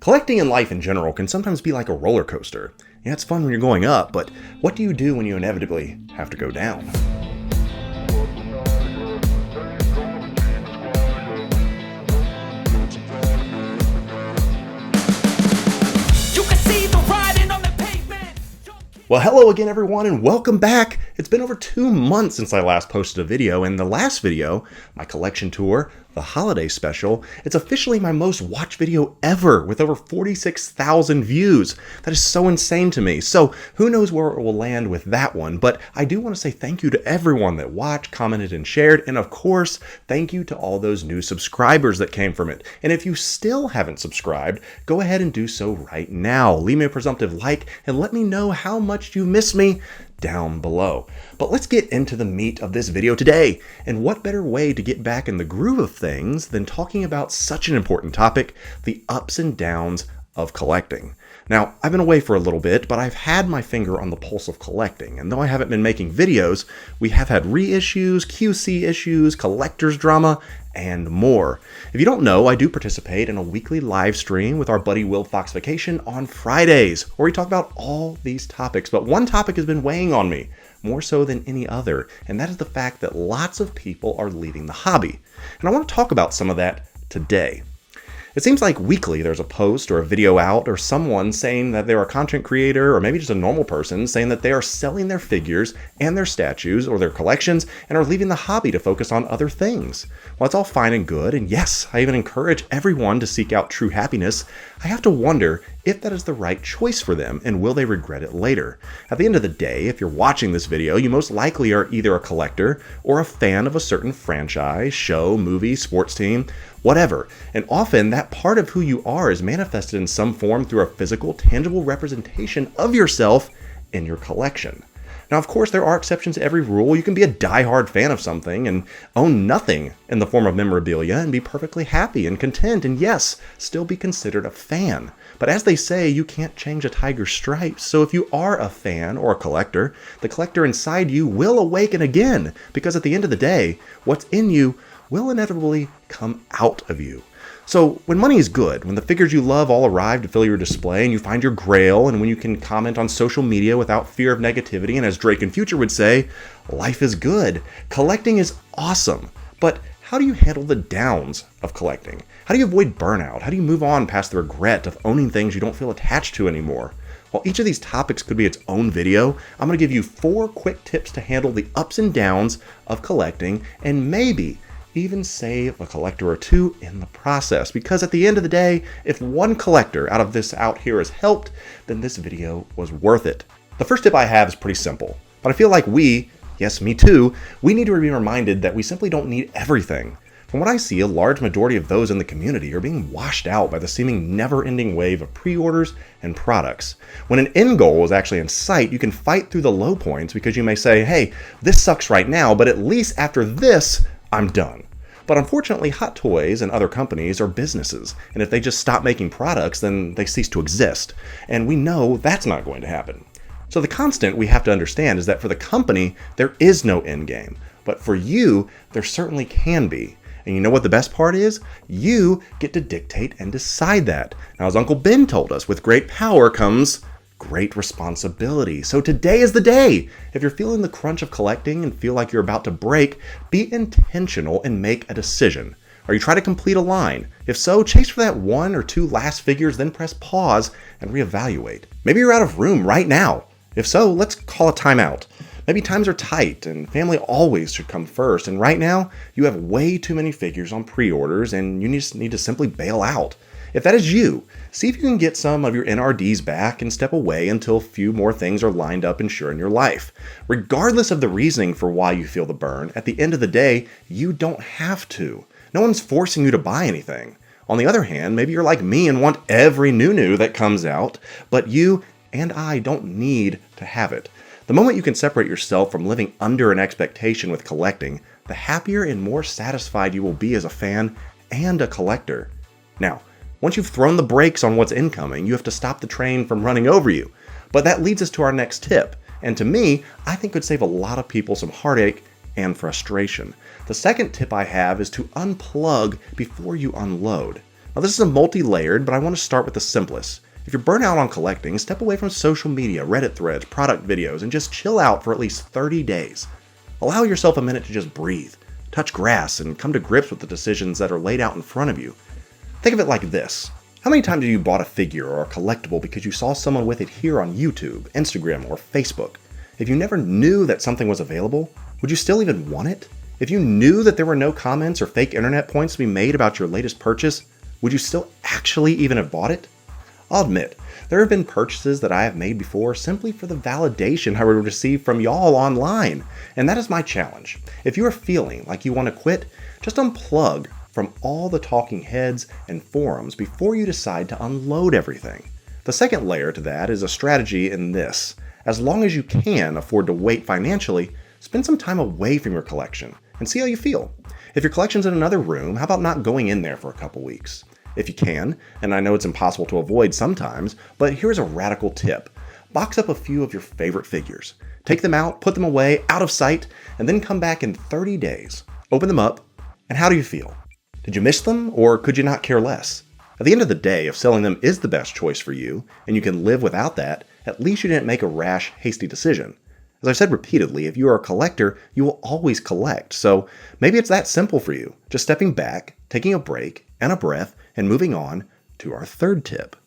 Collecting in life in general can sometimes be like a roller coaster. Yeah, it's fun when you're going up, but what do you do when you inevitably have to go down? Well, hello again everyone and welcome back. It's been over 2 months since I last posted a video, and the last video, my collection tour, the holiday special, it's officially my most watched video ever with over 46,000 views. That is so insane to me. So who knows where it will land with that one, but I do want to say thank you to everyone that watched, commented, and shared, and of course, thank you to all those new subscribers that came from it. And if you still haven't subscribed, go ahead and do so right now. Leave me a presumptive like and let me know how much you miss me down below. But let's get into the meat of this video today. And what better way to get back in the groove of things than talking about such an important topic, the ups and downs of collecting. Now, I've been away for a little bit, but I've had my finger on the pulse of collecting. And though I haven't been making videos, we have had reissues, QC issues, collector's drama, and more. If you don't know, I do participate in a weekly live stream with our buddy Will Fox Vacation on Fridays, where we talk about all these topics. But one topic has been weighing on me, more so than any other, and that is the fact that lots of people are leaving the hobby. And I want to talk about some of that today. It seems like weekly there's a post or a video out or someone saying that they're a content creator or maybe just a normal person saying that they are selling their figures and their statues or their collections and are leaving the hobby to focus on other things. Well, it's all fine and good, and yes, I even encourage everyone to seek out true happiness. I have to wonder if that is the right choice for them and will they regret it later. At the end of the day, if you're watching this video, you most likely are either a collector or a fan of a certain franchise, show, movie, sports team, whatever. And often that part of who you are is manifested in some form through a physical, tangible representation of yourself in your collection. Now, of course, there are exceptions to every rule. You can be a die-hard fan of something and own nothing in the form of memorabilia and be perfectly happy and content and, yes, still be considered a fan. But as they say, you can't change a tiger's stripes. So if you are a fan or a collector, the collector inside you will awaken again, because at the end of the day, what's in you will inevitably come out of you. So when money is good, when the figures you love all arrive to fill your display and you find your grail, and when you can comment on social media without fear of negativity, and as Drake and Future would say, life is good. Collecting is awesome. But how do you handle the downs of collecting? How do you avoid burnout? How do you move on past the regret of owning things you don't feel attached to anymore? While each of these topics could be its own video, I'm going to give you 4 quick tips to handle the ups and downs of collecting, and maybe even save a collector or two in the process. Because at the end of the day, if one collector out here has helped, then this video was worth it. The first tip I have is pretty simple, but I feel like yes, me too, we need to be reminded that we simply don't need everything. From what I see, a large majority of those in the community are being washed out by the seeming never-ending wave of pre-orders and products. When an end goal is actually in sight, you can fight through the low points because you may say, hey, this sucks right now, but at least after this, I'm done. But unfortunately, Hot Toys and other companies are businesses, and if they just stop making products, then they cease to exist. And we know that's not going to happen. So the constant we have to understand is that for the company, there is no end game. But for you, there certainly can be. And you know what the best part is? You get to dictate and decide that. Now, as Uncle Ben told us, with great power comes great responsibility. So today is the day. If you're feeling the crunch of collecting and feel like you're about to break, be intentional and make a decision. Are you trying to complete a line? If so, chase for that 1 or 2 last figures, then press pause and reevaluate. Maybe you're out of room right now. If so, let's call a timeout. Maybe times are tight and family always should come first, and right now you have way too many figures on pre-orders and you just need to simply bail out. If that is you, see if you can get some of your NRDs back and step away until a few more things are lined up and sure in your life. Regardless of the reasoning for why you feel the burn, at the end of the day, you don't have to. No one's forcing you to buy anything. On the other hand, maybe you're like me and want every new that comes out, but you and I don't need to have it. The moment you can separate yourself from living under an expectation with collecting, the happier and more satisfied you will be as a fan and a collector. Now, once you've thrown the brakes on what's incoming, you have to stop the train from running over you. But that leads us to our next tip, and to me, I think could save a lot of people some heartache and frustration. The second tip I have is to unplug before you unload. Now this is a multi-layered, but I want to start with the simplest. If you're burnt out on collecting, step away from social media, Reddit threads, product videos, and just chill out for at least 30 days. Allow yourself a minute to just breathe, touch grass, and come to grips with the decisions that are laid out in front of you. Think of it like this. How many times have you bought a figure or a collectible because you saw someone with it here on YouTube, Instagram, or Facebook? If you never knew that something was available, would you still even want it? If you knew that there were no comments or fake internet points to be made about your latest purchase, would you still actually even have bought it? I'll admit, there have been purchases that I have made before simply for the validation I would receive from y'all online. And that is my challenge. If you are feeling like you want to quit, just unplug from all the talking heads and forums before you decide to unload everything. The second layer to that is a strategy in this. As long as you can afford to wait financially, spend some time away from your collection and see how you feel. If your collection's in another room, how about not going in there for a couple weeks? If you can, and I know it's impossible to avoid sometimes, but here's a radical tip. Box up a few of your favorite figures. Take them out, put them away, out of sight, and then come back in 30 days. Open them up, and how do you feel? Did you miss them, or could you not care less? At the end of the day, if selling them is the best choice for you, and you can live without that, at least you didn't make a rash, hasty decision. As I've said repeatedly, if you are a collector, you will always collect. So maybe it's that simple for you. Just stepping back, taking a break and a breath, and moving on to our third tip.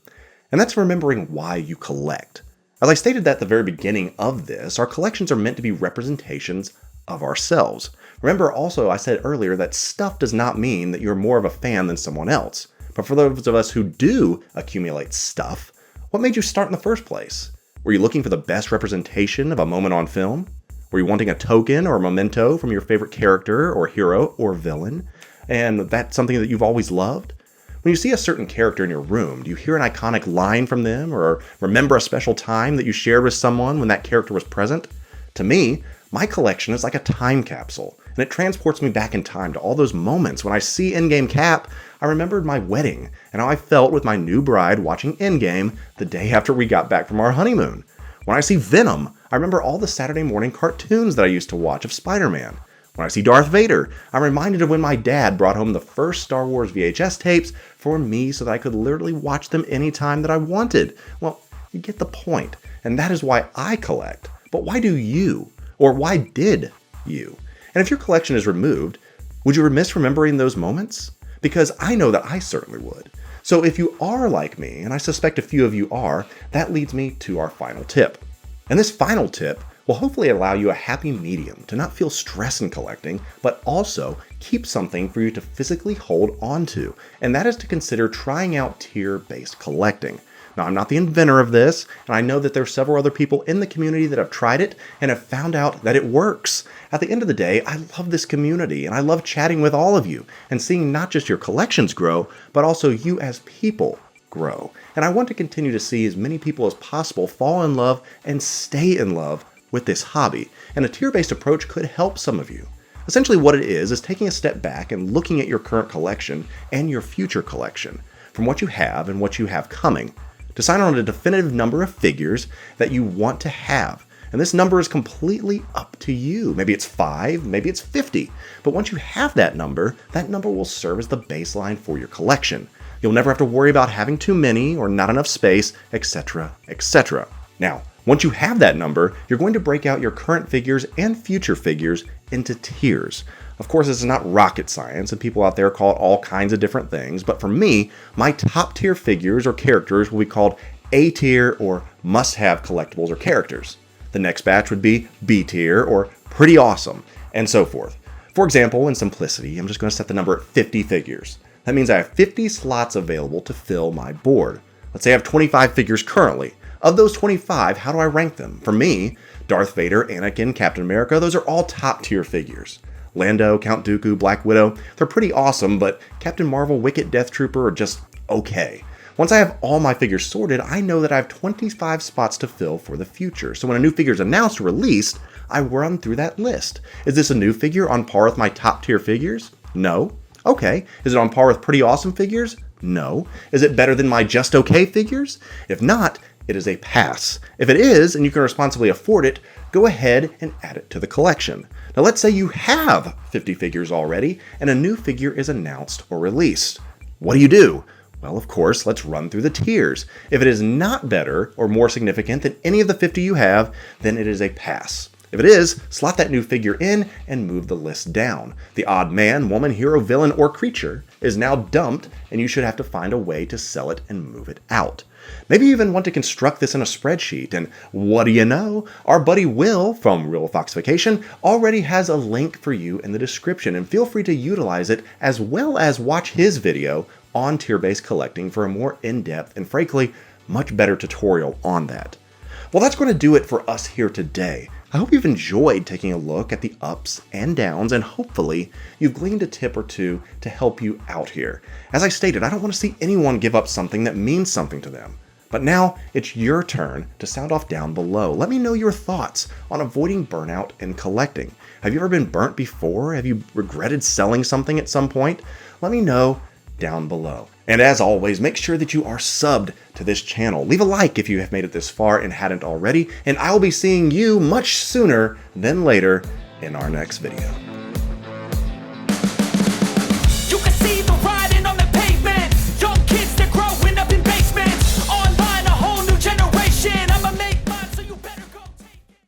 And that's remembering why you collect. As I stated at the very beginning of this, our collections are meant to be representations of ourselves. Remember also I said earlier that stuff does not mean that you're more of a fan than someone else. But for those of us who do accumulate stuff, what made you start in the first place? Were you looking for the best representation of a moment on film? Were you wanting a token or a memento from your favorite character or hero or villain? And that's something that you've always loved? When you see a certain character in your room, do you hear an iconic line from them or remember a special time that you shared with someone when that character was present? To me, my collection is like a time capsule, and it transports me back in time to all those moments. When I see Endgame Cap, I remembered my wedding and how I felt with my new bride watching Endgame the day after we got back from our honeymoon. When I see Venom, I remember all the Saturday morning cartoons that I used to watch of Spider-Man. When I see Darth Vader, I'm reminded of when my dad brought home the first Star Wars VHS tapes for me so that I could literally watch them anytime that I wanted. Well, you get the point, and that is why I collect. But why do you? Or why did you? And if your collection is removed, would you miss remembering those moments? Because I know that I certainly would. So if you are like me, and I suspect a few of you are, that leads me to our final tip. And this final tip will hopefully allow you a happy medium to not feel stress in collecting, but also keep something for you to physically hold on to. And that is to consider trying out tier-based collecting. Now, I'm not the inventor of this, and I know that there are several other people in the community that have tried it and have found out that it works. At the end of the day, I love this community, and I love chatting with all of you and seeing not just your collections grow, but also you as people grow. And I want to continue to see as many people as possible fall in love and stay in love with this hobby, and a tier-based approach could help some of you. Essentially what it is taking a step back and looking at your current collection and your future collection, from what you have and what you have coming. Decide on a definitive number of figures that you want to have, and this number is completely up to you. Maybe it's 5, maybe it's 50, but once you have that number will serve as the baseline for your collection. You'll never have to worry about having too many or not enough space, etc., etc. Now, once you have that number, you're going to break out your current figures and future figures into tiers. Of course, this is not rocket science, and people out there call it all kinds of different things, but for me, my top tier figures or characters will be called A tier or must-have collectibles or characters. The next batch would be B tier or pretty awesome, and so forth. For example, in simplicity, I'm just going to set the number at 50 figures. That means I have 50 slots available to fill my board. Let's say I have 25 figures currently. Of those 25, how do I rank them? For me, Darth Vader, Anakin, Captain America, those are all top tier figures. Lando, Count Dooku, Black Widow, they're pretty awesome, but Captain Marvel, Wicket, Death Trooper are just okay. Once I have all my figures sorted, I know that I have 25 spots to fill for the future. So when a new figure is announced or released, I run through that list. Is this a new figure on par with my top tier figures? No. Okay. Is it on par with pretty awesome figures? No. Is it better than my just okay figures? If not, it is a pass. If it is, and you can responsibly afford it, go ahead and add it to the collection. Now let's say you have 50 figures already, and a new figure is announced or released. What do you do? Well, of course, let's run through the tiers. If it is not better or more significant than any of the 50 you have, then it is a pass. If it is, slot that new figure in and move the list down. The odd man, woman, hero, villain, or creature is now dumped, and you should have to find a way to sell it and move it out. Maybe you even want to construct this in a spreadsheet, and what do you know? Our buddy Will from Real Foxification already has a link for you in the description, and feel free to utilize it as well as watch his video on tier-based collecting for a more in-depth and frankly, much better tutorial on that. Well, that's going to do it for us here today. I hope you've enjoyed taking a look at the ups and downs, and hopefully you've gleaned a tip or two to help you out here. As I stated, I don't want to see anyone give up something that means something to them. But now it's your turn to sound off down below. Let me know your thoughts on avoiding burnout and collecting. Have you ever been burnt before? Have you regretted selling something at some point? Let me know down below. And as always, make sure that you are subbed to this channel. Leave a like if you have made it this far and hadn't already, and I will be seeing you much sooner than later in our next video.